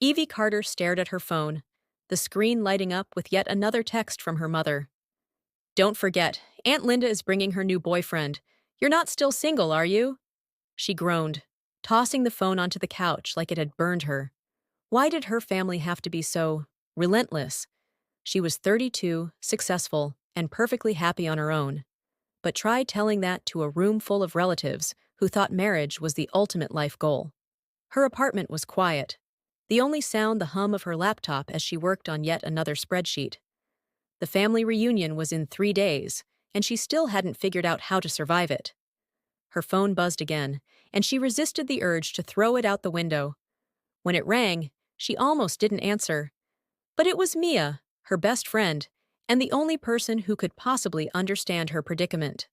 Evie Carter stared at her phone, the screen lighting up with yet another text from her mother. "Don't forget, Aunt Linda is bringing her new boyfriend. You're not still single, are you?" She groaned, tossing the phone onto the couch like it had burned her. Why did her family have to be so relentless? She was 32, successful, and perfectly happy on her own. But try telling that to a room full of relatives who thought marriage was the ultimate life goal. Her apartment was quiet. The only sound the hum of her laptop as she worked on yet another spreadsheet. The family reunion was in 3 days, and she still hadn't figured out how to survive it. Her phone buzzed again, and she resisted the urge to throw it out the window. When it rang, she almost didn't answer. But it was Mia, her best friend, and the only person who could possibly understand her predicament.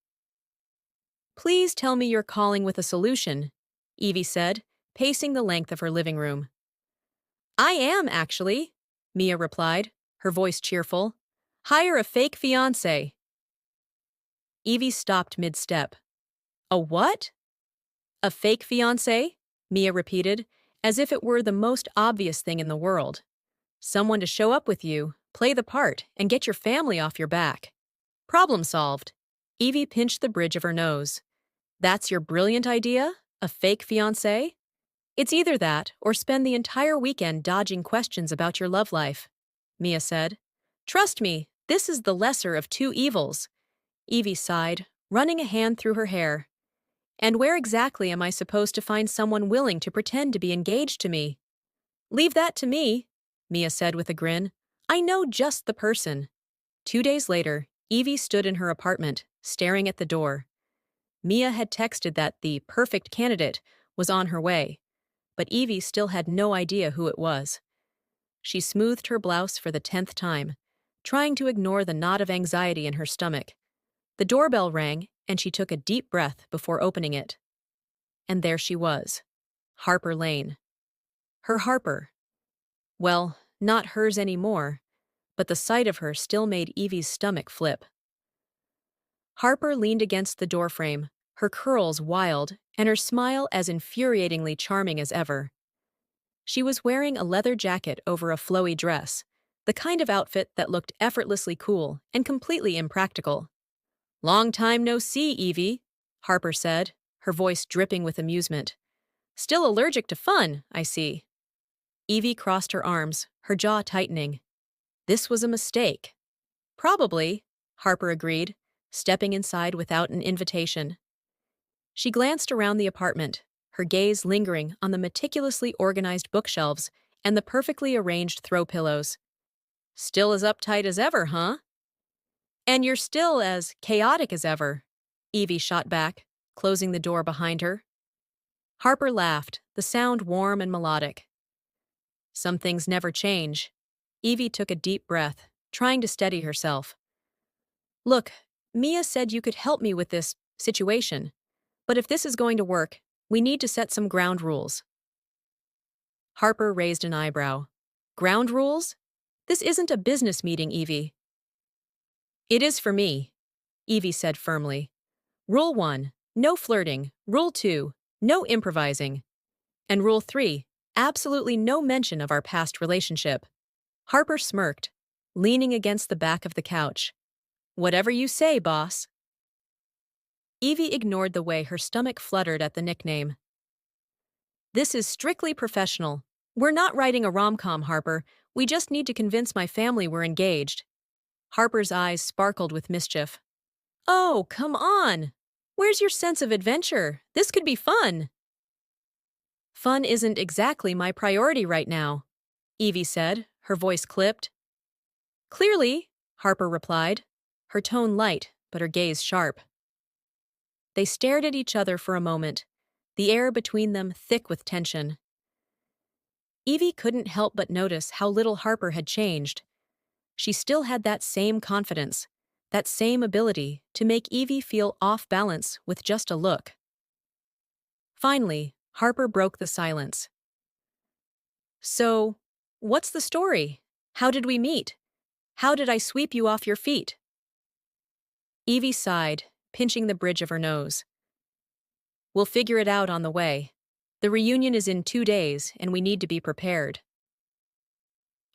"Please tell me you're calling with a solution," Evie said, pacing the length of her living room. "I am, actually," Mia replied, her voice cheerful. "Hire a fake fiancé." Evie stopped mid-step. "A what?" "A fake fiancé," Mia repeated, as if it were the most obvious thing in the world. "Someone to show up with you, play the part, and get your family off your back." Problem solved. Evie pinched the bridge of her nose. "That's your brilliant idea? A fake fiancé?" "It's either that or spend the entire weekend dodging questions about your love life," Mia said. "Trust me, this is the lesser of two evils." Evie sighed, running a hand through her hair. "And where exactly am I supposed to find someone willing to pretend to be engaged to me?" "Leave that to me," Mia said with a grin. "I know just the person." 2 days later, Evie stood in her apartment, staring at the door. Mia had texted that the perfect candidate was on her way, but Evie still had no idea who it was. She smoothed her blouse for the 10th time, trying to ignore the knot of anxiety in her stomach. The doorbell rang, and she took a deep breath before opening it. And there she was, Harper Lane. Her Harper. Well, not hers anymore, but the sight of her still made Evie's stomach flip. Harper leaned against the doorframe, her curls wild and her smile as infuriatingly charming as ever. She was wearing a leather jacket over a flowy dress, the kind of outfit that looked effortlessly cool and completely impractical. "Long time no see, Evie," Harper said, her voice dripping with amusement. "Still allergic to fun, I see." Evie crossed her arms, her jaw tightening. This was a mistake. "Probably," Harper agreed, stepping inside without an invitation. She glanced around the apartment, her gaze lingering on the meticulously organized bookshelves and the perfectly arranged throw pillows. "Still as uptight as ever, huh?" "And you're still as chaotic as ever," Evie shot back, closing the door behind her. Harper laughed, the sound warm and melodic. "Some things never change." Evie took a deep breath, trying to steady herself. "Look, Mia said you could help me with this situation, but if this is going to work, we need to set some ground rules." Harper raised an eyebrow. "Ground rules? This isn't a business meeting, Evie." "It is for me," Evie said firmly. "Rule 1, no flirting. Rule 2, no improvising. And Rule 3, absolutely no mention of our past relationship." Harper smirked, leaning against the back of the couch. "Whatever you say, boss." Evie ignored the way her stomach fluttered at the nickname. "This is strictly professional. We're not writing a rom-com, Harper. We just need to convince my family we're engaged." Harper's eyes sparkled with mischief. "Oh, come on! Where's your sense of adventure? This could be fun." "Fun isn't exactly my priority right now," Evie said, her voice clipped. "Clearly," Harper replied, her tone light but her gaze sharp. They stared at each other for a moment, the air between them thick with tension. Evie couldn't help but notice how little Harper had changed. She still had that same confidence, that same ability to make Evie feel off balance with just a look. Finally, Harper broke the silence. "So, what's the story? How did we meet? How did I sweep you off your feet?" Evie sighed, pinching the bridge of her nose. "We'll figure it out on the way. The reunion is in 2 days, and we need to be prepared."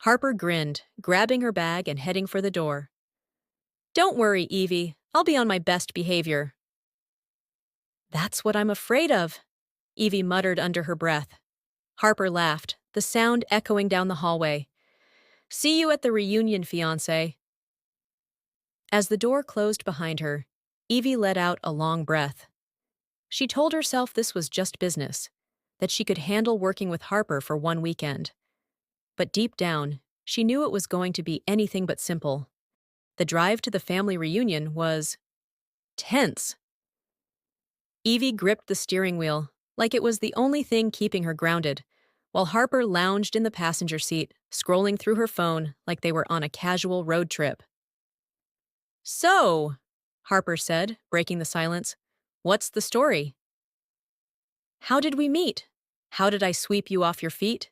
Harper grinned, grabbing her bag and heading for the door. Don't worry, Evie. I'll be on my best behavior. That's what I'm afraid of, Evie muttered under her breath. Harper laughed, the sound echoing down the hallway. See you at the reunion, fiancée. As the door closed behind her, Evie let out a long breath. She told herself this was just business, that she could handle working with Harper for one weekend. But deep down, she knew it was going to be anything but simple. The drive to the family reunion was tense. Evie gripped the steering wheel, like it was the only thing keeping her grounded, while Harper lounged in the passenger seat, scrolling through her phone like they were on a casual road trip. So, Harper said, breaking the silence, what's the story? How did we meet? How did I sweep you off your feet?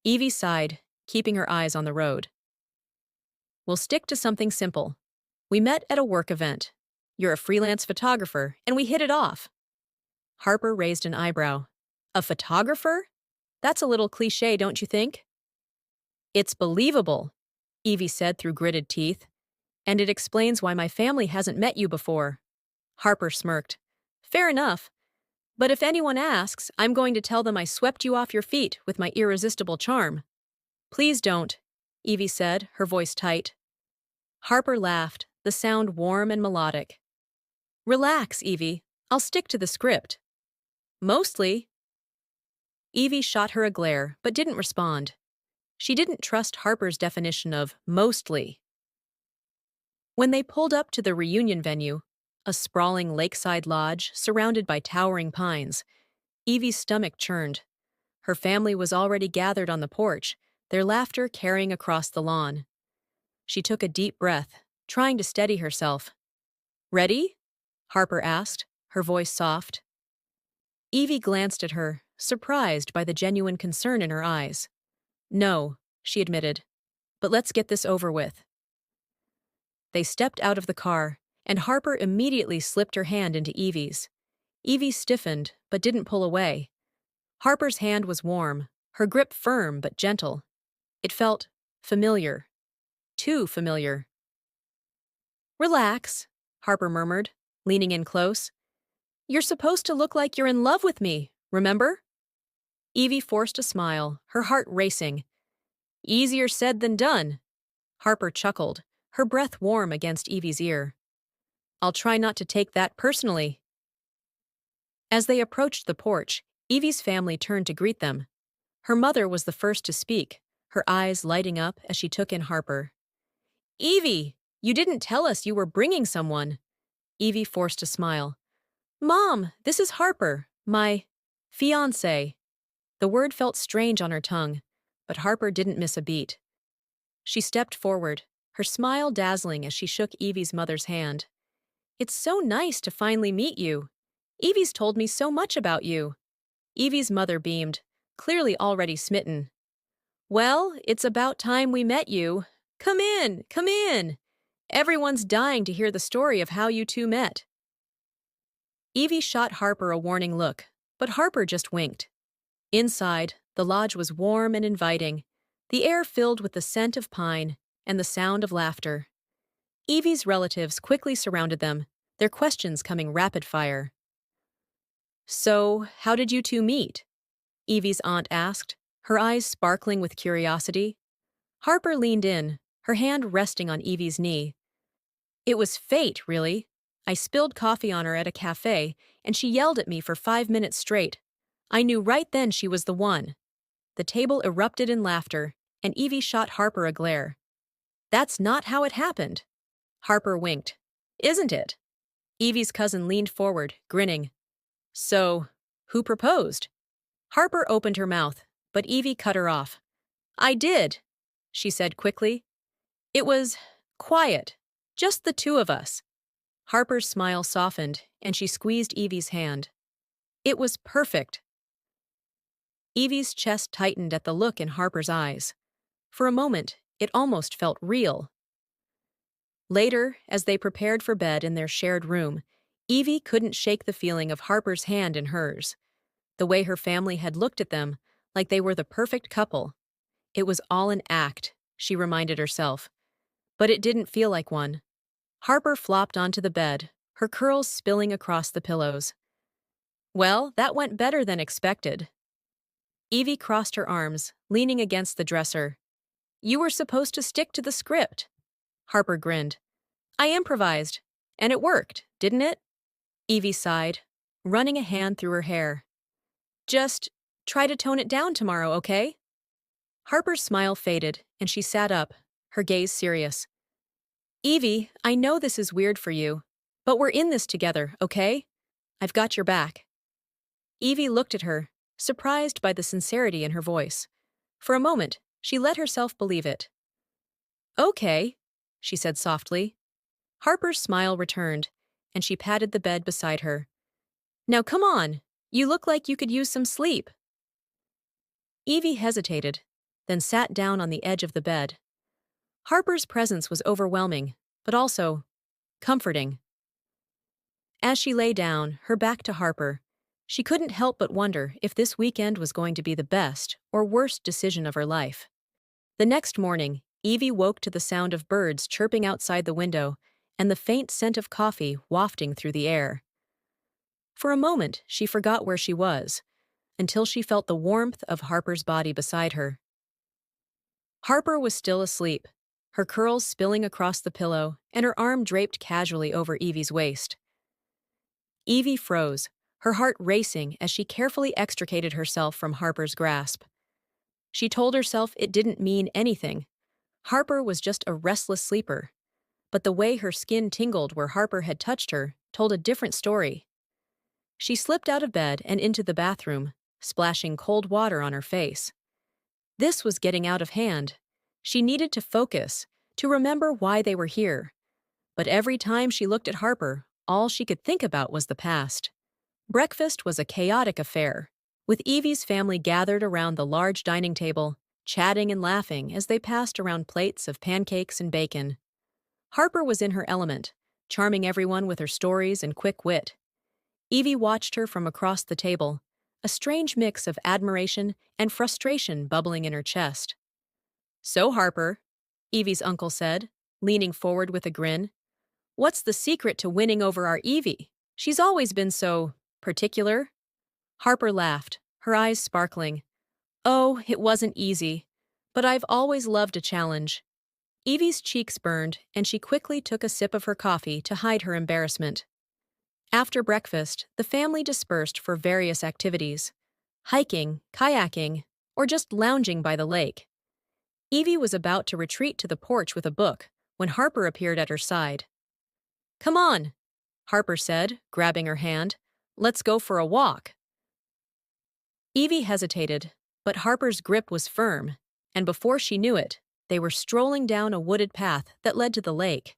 Evie sighed, keeping her eyes on the road. We'll stick to something simple. We met at a work event. You're a freelance photographer, and we hit it off. Harper raised an eyebrow. A photographer? That's a little cliché, don't you think? It's believable, Evie said through gritted teeth. And it explains why my family hasn't met you before. Harper smirked. Fair enough. But if anyone asks, I'm going to tell them I swept you off your feet with my irresistible charm. Please don't, Evie said, her voice tight. Harper laughed, the sound warm and melodic. Relax, Evie. I'll stick to the script. Mostly. Evie shot her a glare, but didn't respond. She didn't trust Harper's definition of mostly. When they pulled up to the reunion venue, a sprawling lakeside lodge surrounded by towering pines, Evie's stomach churned. Her family was already gathered on the porch, their laughter carrying across the lawn. She took a deep breath, trying to steady herself. Ready? Harper asked, her voice soft. Evie glanced at her, surprised by the genuine concern in her eyes. No, she admitted, but let's get this over with. They stepped out of the car, and Harper immediately slipped her hand into Evie's. Evie stiffened, but didn't pull away. Harper's hand was warm, her grip firm but gentle. It felt familiar. Too familiar. Relax, Harper murmured, leaning in close. You're supposed to look like you're in love with me, remember? Evie forced a smile, her heart racing. Easier said than done. Harper chuckled, her breath warm against Evie's ear. I'll try not to take that personally. As they approached the porch, Evie's family turned to greet them. Her mother was the first to speak, her eyes lighting up as she took in Harper. Evie, you didn't tell us you were bringing someone. Evie forced a smile. Mom, this is Harper, my fiancé. The word felt strange on her tongue, but Harper didn't miss a beat. She stepped forward, her smile dazzling as she shook Evie's mother's hand. It's so nice to finally meet you. Evie's told me so much about you. Evie's mother beamed, clearly already smitten. Well, it's about time we met you. Come in, come in. Everyone's dying to hear the story of how you two met. Evie shot Harper a warning look, but Harper just winked. Inside, the lodge was warm and inviting, the air filled with the scent of pine and the sound of laughter. Evie's relatives quickly surrounded them, their questions coming rapid fire. So, how did you two meet? Evie's aunt asked, her eyes sparkling with curiosity. Harper leaned in, her hand resting on Evie's knee. It was fate, really. I spilled coffee on her at a cafe, and she yelled at me for 5 minutes straight. I knew right then she was the one. The table erupted in laughter, and Evie shot Harper a glare. That's not how it happened. Harper winked. Isn't it? Evie's cousin leaned forward, grinning. So, who proposed? Harper opened her mouth, but Evie cut her off. I did, she said quickly. It was quiet, just the two of us. Harper's smile softened, and she squeezed Evie's hand. It was perfect. Evie's chest tightened at the look in Harper's eyes. For a moment, it almost felt real. Later, as they prepared for bed in their shared room, Evie couldn't shake the feeling of Harper's hand in hers. The way her family had looked at them, like they were the perfect couple. It was all an act, she reminded herself. But it didn't feel like one. Harper flopped onto the bed, her curls spilling across the pillows. Well, that went better than expected. Evie crossed her arms, leaning against the dresser. You were supposed to stick to the script. Harper grinned. I improvised. And it worked, didn't it? Evie sighed, running a hand through her hair. Just try to tone it down tomorrow, okay? Harper's smile faded, and she sat up, her gaze serious. Evie, I know this is weird for you, but we're in this together, okay? I've got your back. Evie looked at her, surprised by the sincerity in her voice. For a moment, she let herself believe it. Okay, she said softly. Harper's smile returned, and she patted the bed beside her. Now come on, you look like you could use some sleep. Evie hesitated, then sat down on the edge of the bed. Harper's presence was overwhelming, but also comforting. As she lay down, her back to Harper, she couldn't help but wonder if this weekend was going to be the best or worst decision of her life. The next morning, Evie woke to the sound of birds chirping outside the window and the faint scent of coffee wafting through the air. For a moment, she forgot where she was, until she felt the warmth of Harper's body beside her. Harper was still asleep, her curls spilling across the pillow and her arm draped casually over Evie's waist. Evie froze, her heart racing as she carefully extricated herself from Harper's grasp. She told herself it didn't mean anything. Harper was just a restless sleeper. But the way her skin tingled where Harper had touched her told a different story. She slipped out of bed and into the bathroom, splashing cold water on her face. This was getting out of hand. She needed to focus, to remember why they were here. But every time she looked at Harper, all she could think about was the past. Breakfast was a chaotic affair, with Evie's family gathered around the large dining table, chatting and laughing as they passed around plates of pancakes and bacon. Harper was in her element, charming everyone with her stories and quick wit. Evie watched her from across the table, a strange mix of admiration and frustration bubbling in her chest. So, Harper, Evie's uncle said, leaning forward with a grin, what's the secret to winning over our Evie? She's always been so particular. Harper laughed, her eyes sparkling. Oh, it wasn't easy, but I've always loved a challenge. Evie's cheeks burned, and she quickly took a sip of her coffee to hide her embarrassment. After breakfast, the family dispersed for various activities: hiking, kayaking, or just lounging by the lake. Evie was about to retreat to the porch with a book when Harper appeared at her side. Come on, Harper said, grabbing her hand. Let's go for a walk. Evie hesitated, but Harper's grip was firm, and before she knew it, they were strolling down a wooded path that led to the lake.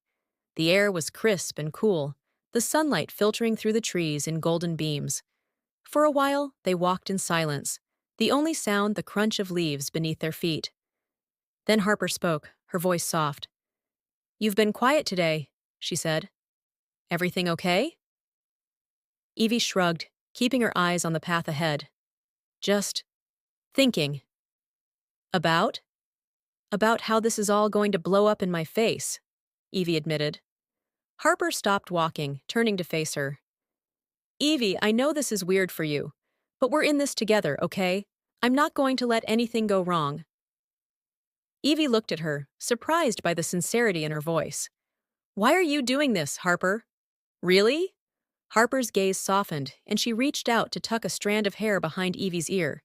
The air was crisp and cool, the sunlight filtering through the trees in golden beams. For a while, they walked in silence, the only sound the crunch of leaves beneath their feet. Then Harper spoke, her voice soft. You've been quiet today, she said. Everything okay? Evie shrugged, keeping her eyes on the path ahead. Just thinking. About? About how this is all going to blow up in my face, Evie admitted. Harper stopped walking, turning to face her. Evie, I know this is weird for you, but we're in this together, okay? I'm not going to let anything go wrong. Evie looked at her, surprised by the sincerity in her voice. Why are you doing this, Harper? Really? Harper's gaze softened, and she reached out to tuck a strand of hair behind Evie's ear.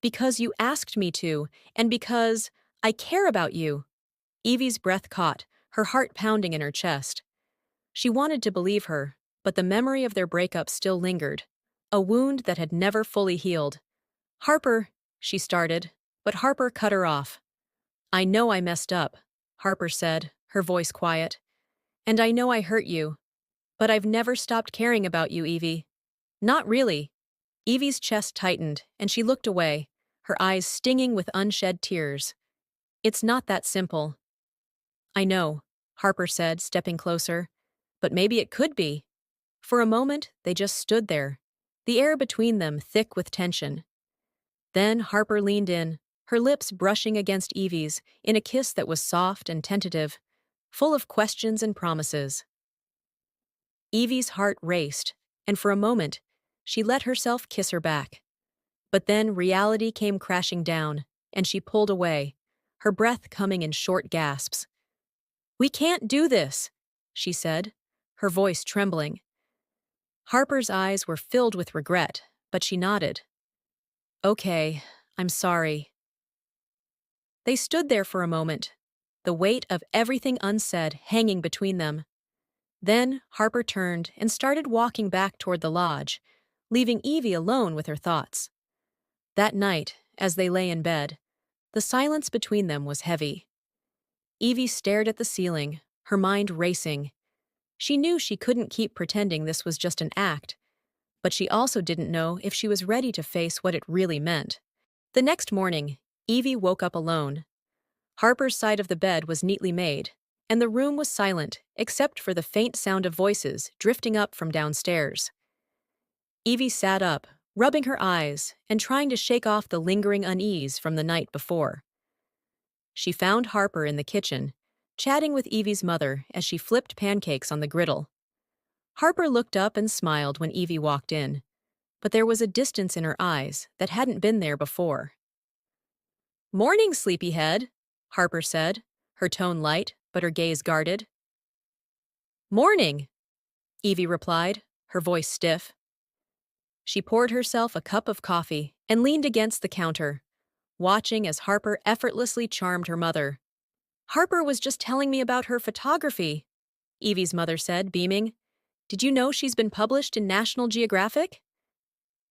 Because you asked me to, and because I care about you. Evie's breath caught, her heart pounding in her chest. She wanted to believe her, but the memory of their breakup still lingered, a wound that had never fully healed. Harper, she started, but Harper cut her off. I know I messed up, Harper said, her voice quiet. And I know I hurt you. But I've never stopped caring about you, Evie. Not really. Evie's chest tightened, and she looked away, her eyes stinging with unshed tears. It's not that simple. I know, Harper said, stepping closer. But maybe it could be. For a moment, they just stood there, the air between them thick with tension. Then Harper leaned in, her lips brushing against Evie's in a kiss that was soft and tentative, full of questions and promises. Evie's heart raced, and for a moment, she let herself kiss her back. But then reality came crashing down, and she pulled away, her breath coming in short gasps. "We can't do this," she said, her voice trembling. Harper's eyes were filled with regret, but she nodded. "Okay, I'm sorry." They stood there for a moment, the weight of everything unsaid hanging between them. Then Harper turned and started walking back toward the lodge, leaving Evie alone with her thoughts. That night, as they lay in bed, the silence between them was heavy. Evie stared at the ceiling, her mind racing. She knew she couldn't keep pretending this was just an act, but she also didn't know if she was ready to face what it really meant. The next morning, Evie woke up alone. Harper's side of the bed was neatly made, and the room was silent except for the faint sound of voices drifting up from downstairs. Evie sat up, rubbing her eyes and trying to shake off the lingering unease from the night before. She found Harper in the kitchen, chatting with Evie's mother as she flipped pancakes on the griddle. Harper looked up and smiled when Evie walked in, but there was a distance in her eyes that hadn't been there before. "Morning, sleepyhead," Harper said, her tone light but her gaze guarded. "Morning," Evie replied, her voice stiff. She poured herself a cup of coffee and leaned against the counter, watching as Harper effortlessly charmed her mother. "Harper was just telling me about her photography," Evie's mother said, beaming. "Did you know she's been published in National Geographic?"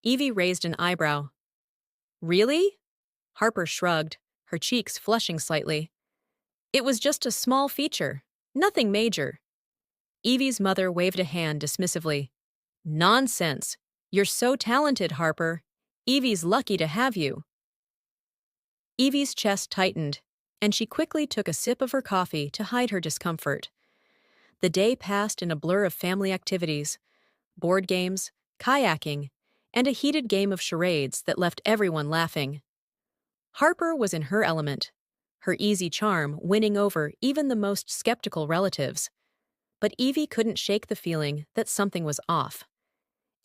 Evie raised an eyebrow. "Really?" Harper shrugged, her cheeks flushing slightly. "It was just a small feature, nothing major." Evie's mother waved a hand dismissively. "Nonsense. You're so talented, Harper. Evie's lucky to have you." Evie's chest tightened, and she quickly took a sip of her coffee to hide her discomfort. The day passed in a blur of family activities, board games, kayaking, and a heated game of charades that left everyone laughing. Harper was in her element, her easy charm winning over even the most skeptical relatives. But Evie couldn't shake the feeling that something was off.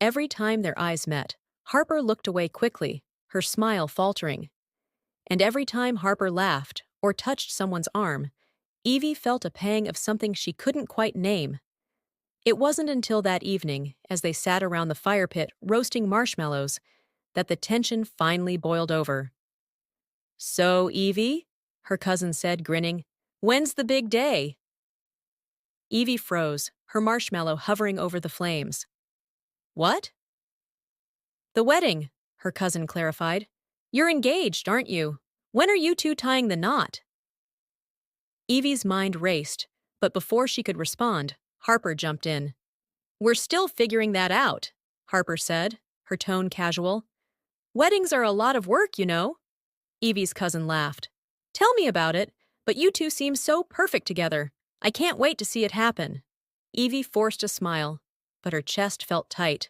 Every time their eyes met, Harper looked away quickly, her smile faltering. And every time Harper laughed or touched someone's arm, Evie felt a pang of something she couldn't quite name. It wasn't until that evening, as they sat around the fire pit roasting marshmallows, that the tension finally boiled over. "So, Evie," her cousin said, grinning, "when's the big day?" Evie froze, her marshmallow hovering over the flames. "What?" "The wedding," her cousin clarified. "You're engaged, aren't you? When are you two tying the knot?" Evie's mind raced, but before she could respond, Harper jumped in. "We're still figuring that out," Harper said, her tone casual. "Weddings are a lot of work, you know." Evie's cousin laughed. "Tell me about it, but you two seem so perfect together. I can't wait to see it happen." Evie forced a smile, but her chest felt tight.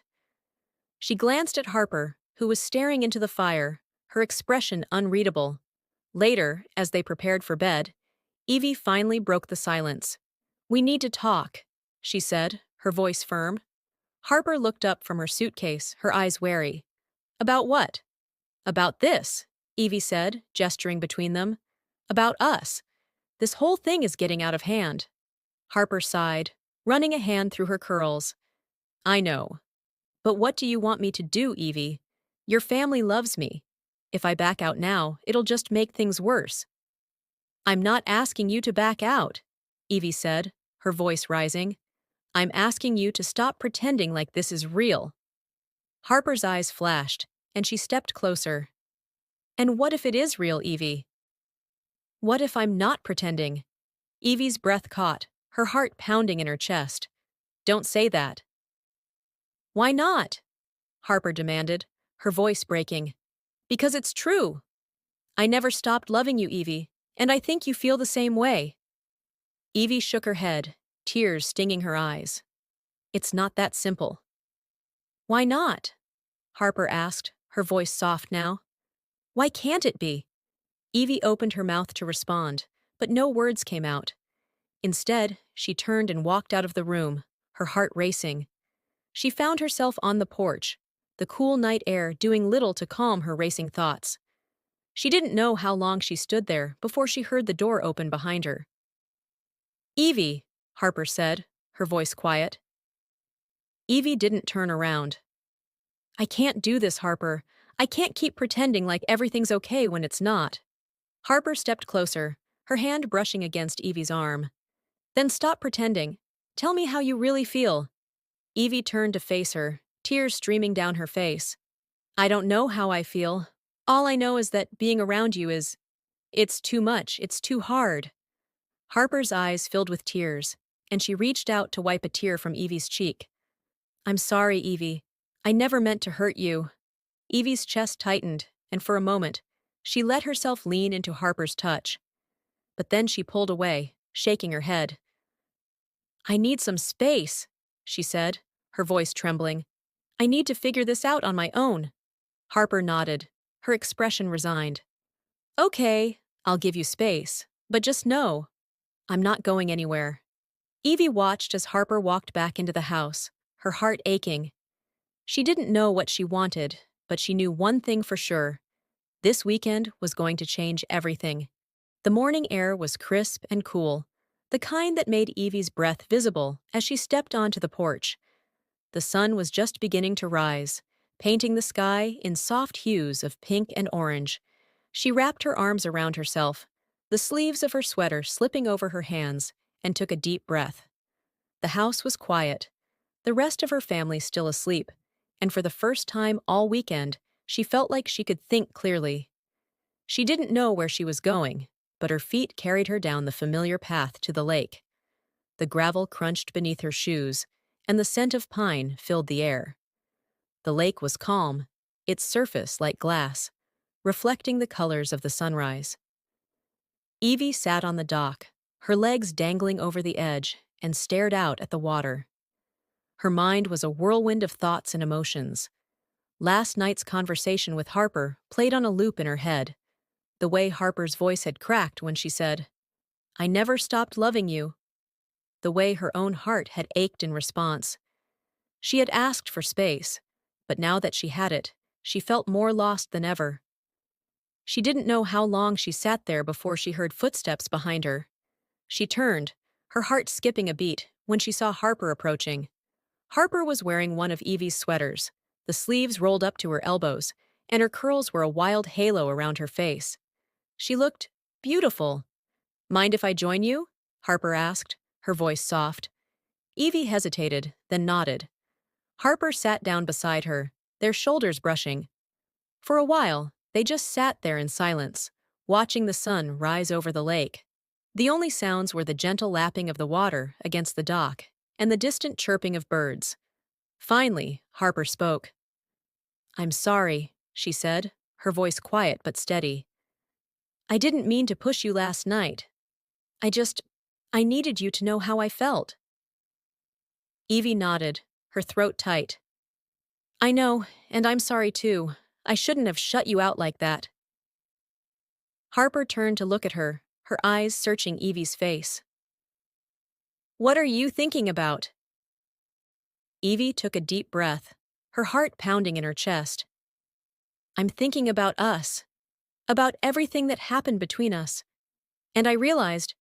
She glanced at Harper, who was staring into the fire, her expression unreadable. Later, as they prepared for bed, Evie finally broke the silence. "We need to talk," she said, her voice firm. Harper looked up from her suitcase, her eyes wary. "About what?" "About this," Evie said, gesturing between them. "About us. This whole thing is getting out of hand." Harper sighed, running a hand through her curls. "I know. But what do you want me to do, Evie? Your family loves me. If I back out now, it'll just make things worse." "I'm not asking you to back out," Evie said, her voice rising. "I'm asking you to stop pretending like this is real." Harper's eyes flashed, and she stepped closer. "And what if it is real, Evie?" "What if I'm not pretending?" Evie's breath caught, her heart pounding in her chest. "Don't say that." "Why not?" Harper demanded, her voice breaking. "Because it's true. I never stopped loving you, Evie, and I think you feel the same way." Evie shook her head, tears stinging her eyes. "It's not that simple." "Why not?" Harper asked, her voice soft now. "Why can't it be? Evie opened her mouth to respond, but no words came out. Instead, she turned and walked out of the room, her heart racing. She found herself on the porch, the cool night air doing little to calm her racing thoughts. She didn't know how long she stood there before she heard the door open behind her. "Evie," Harper said, her voice quiet. Evie didn't turn around. "I can't do this, Harper. I can't keep pretending like everything's okay when it's not." Harper stepped closer, her hand brushing against Evie's arm. "Then stop pretending. Tell me how you really feel." Evie turned to face her, tears streaming down her face. "I don't know how I feel. All I know is that being around you it's too much, it's too hard." Harper's eyes filled with tears, and she reached out to wipe a tear from Evie's cheek. "I'm sorry, Evie. I never meant to hurt you." Evie's chest tightened, and for a moment, she let herself lean into Harper's touch. But then she pulled away, shaking her head. "I need some space," she said, her voice trembling. "I need to figure this out on my own." Harper nodded, her expression resigned. "Okay, I'll give you space, but just know, I'm not going anywhere." Evie watched as Harper walked back into the house, her heart aching. She didn't know what she wanted, but she knew one thing for sure. This weekend was going to change everything. The morning air was crisp and cool, the kind that made Evie's breath visible as she stepped onto the porch. The sun was just beginning to rise, painting the sky in soft hues of pink and orange. She wrapped her arms around herself, the sleeves of her sweater slipping over her hands, and took a deep breath. The house was quiet, the rest of her family still asleep, and for the first time all weekend, she felt like she could think clearly. She didn't know where she was going, but her feet carried her down the familiar path to the lake. The gravel crunched beneath her shoes, and the scent of pine filled the air. The lake was calm, its surface like glass, reflecting the colors of the sunrise. Evie sat on the dock, her legs dangling over the edge, and stared out at the water. Her mind was a whirlwind of thoughts and emotions. Last night's conversation with Harper played on a loop in her head, the way Harper's voice had cracked when she said, "I never stopped loving you." The way her own heart had ached in response. She had asked for space, but now that she had it, she felt more lost than ever. She didn't know how long she sat there before she heard footsteps behind her. She turned, her heart skipping a beat, when she saw Harper approaching. Harper was wearing one of Evie's sweaters, the sleeves rolled up to her elbows, and her curls were a wild halo around her face. She looked beautiful. "Mind if I join you?" Harper asked, her voice soft. Evie hesitated, then nodded. Harper sat down beside her, their shoulders brushing. For a while, they just sat there in silence, watching the sun rise over the lake. The only sounds were the gentle lapping of the water against the dock and the distant chirping of birds. Finally, Harper spoke. "I'm sorry," she said, her voice quiet but steady. "I didn't mean to push you last night. I needed you to know how I felt." Evie nodded, her throat tight. "I know, and I'm sorry too. I shouldn't have shut you out like that." Harper turned to look at her, her eyes searching Evie's face. "What are you thinking about?" Evie took a deep breath, her heart pounding in her chest. "I'm thinking about us, about everything that happened between us. And I realized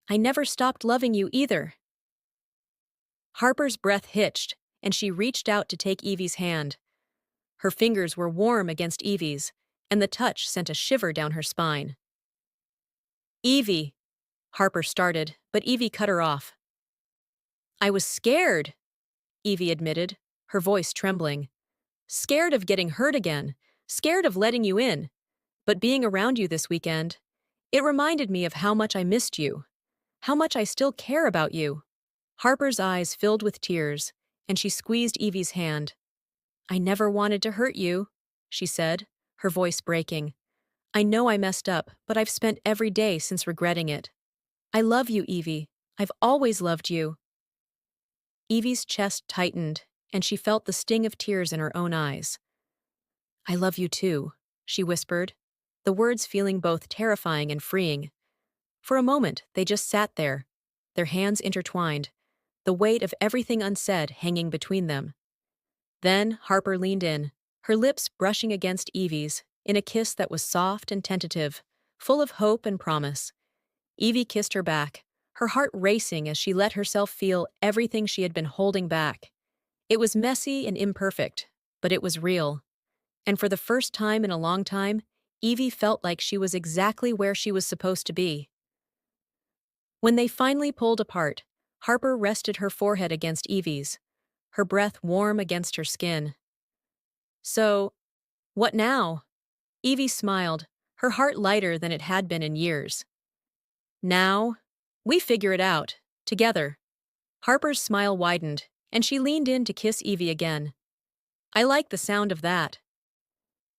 I never stopped loving you either." Harper's breath hitched, and she reached out to take Evie's hand. Her fingers were warm against Evie's, and the touch sent a shiver down her spine. "Evie," Harper started, but Evie cut her off. "I was scared," Evie admitted, her voice trembling. "Scared of getting hurt again, scared of letting you in. But being around you this weekend, it reminded me of how much I missed you, how much I still care about you." Harper's eyes filled with tears, and she squeezed Evie's hand. "I never wanted to hurt you," she said, her voice breaking. "I know I messed up, but I've spent every day since regretting it. I love you, Evie. I've always loved you." Evie's chest tightened, and she felt the sting of tears in her own eyes. "I love you too," she whispered. the words feeling both terrifying and freeing. For a moment, they just sat there, their hands intertwined, the weight of everything unsaid hanging between them. Then Harper leaned in, her lips brushing against Evie's, in a kiss that was soft and tentative, full of hope and promise. Evie kissed her back, her heart racing as she let herself feel everything she had been holding back. It was messy and imperfect, but it was real. And for the first time in a long time, Evie felt like she was exactly where she was supposed to be. When they finally pulled apart, Harper rested her forehead against Evie's, her breath warm against her skin. So, what now? Evie smiled, her heart lighter than it had been in years. Now, we figure it out, together. Harper's smile widened, and she leaned in to kiss Evie again. I like the sound of that.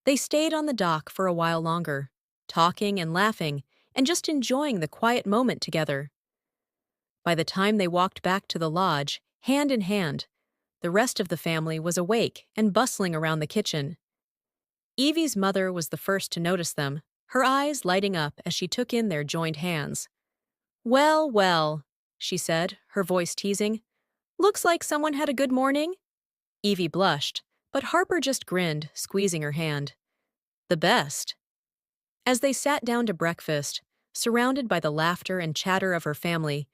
They stayed on the dock for a while longer, talking and laughing, and just enjoying the quiet moment together. By the time they walked back to the lodge, hand in hand, the rest of the family was awake and bustling around the kitchen. Evie's mother was the first to notice them, her eyes lighting up as she took in their joined hands. Well, well, she said, her voice teasing. Looks like someone had a good morning. Evie blushed, but Harper just grinned, squeezing her hand. The best. As they sat down to breakfast, surrounded by the laughter and chatter of her family,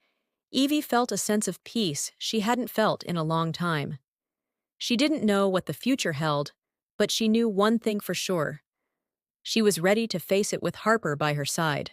Evie felt a sense of peace she hadn't felt in a long time. She didn't know what the future held, but she knew one thing for sure. She was ready to face it with Harper by her side.